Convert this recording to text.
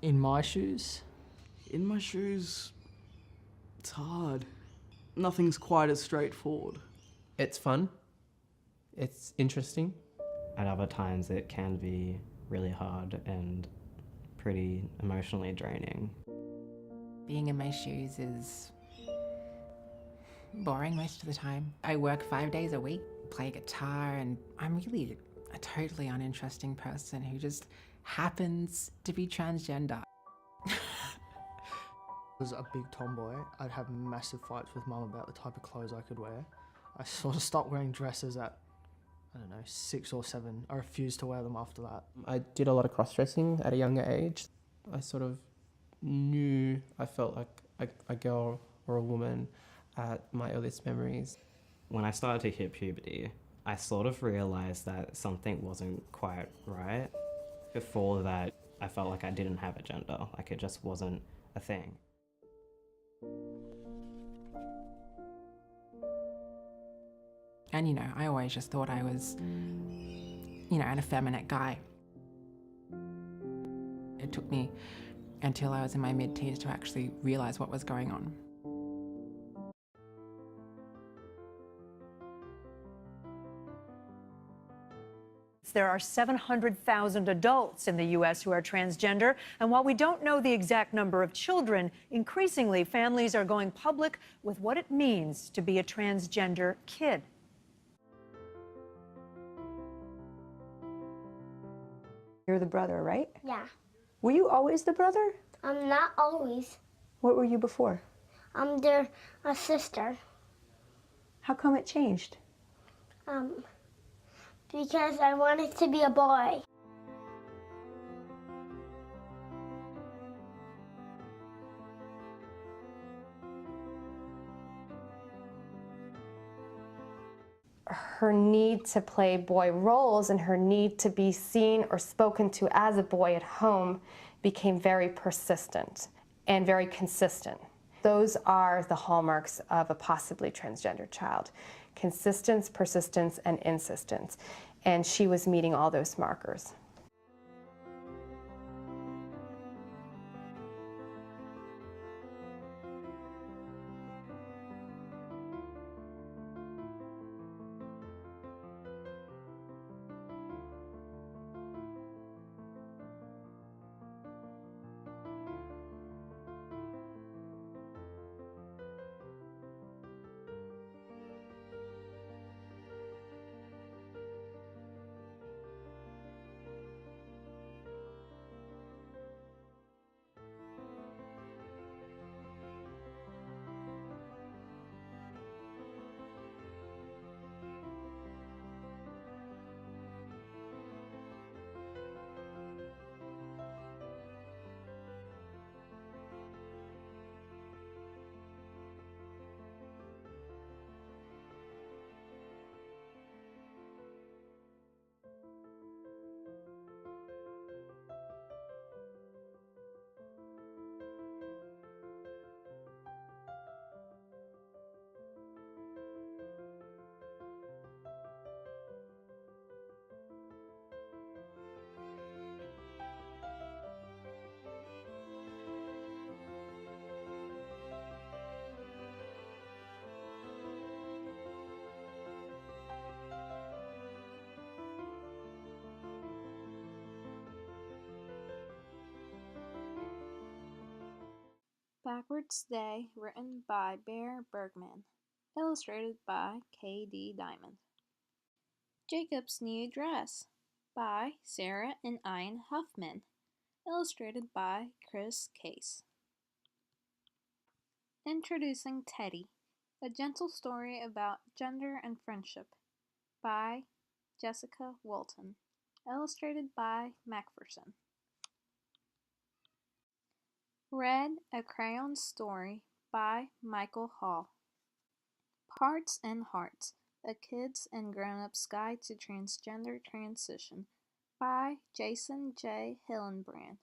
In my shoes? In my shoes, it's hard. Nothing's quite as straightforward. It's fun. It's interesting. At other times it can be really hard and pretty emotionally draining. Being in my shoes is boring most of the time. I work 5 days a week, play guitar, and I'm really a totally uninteresting person who just happens to be transgender. Was a big tomboy. I'd have massive fights with mum about the type of clothes I could wear. I sort of stopped wearing dresses at, I don't know, 6 or 7. I refused to wear them after that. I did a lot of cross-dressing at a younger age. I sort of knew I felt like a girl or a woman at my earliest memories. When I started to hit puberty, I sort of realized that something wasn't quite right. Before that, I felt like I didn't have a gender, like it just wasn't a thing. And you know, I always just thought I was, you know, an effeminate guy. It took me until I was in my mid-teens to actually realize what was going on. There are 700,000 adults in the U.S. who are transgender, and while we don't know the exact number of children, increasingly families are going public with what it means to be a transgender kid. You're the brother, right? Yeah. Were you always the brother? Not always. What were you before? They're a sister. How come it changed? Because I wanted to be a boy. Her need to play boy roles and her need to be seen or spoken to as a boy at home became very persistent and very consistent. Those are the hallmarks of a possibly transgender child: consistence, persistence, and insistence. And she was meeting all those markers. Backwards Day, written by Bear Bergman, illustrated by K.D. Diamond. Jacob's New Dress, by Sarah and Ian Huffman, illustrated by Chris Case. Introducing Teddy, a gentle story about gender and friendship, by Jessica Walton, illustrated by Macpherson. Red, a Crayon Story, by Michael Hall. Parts and Hearts, a Kids and Grown-Ups Guide to Transgender Transition, by Jason J. Hillenbrand.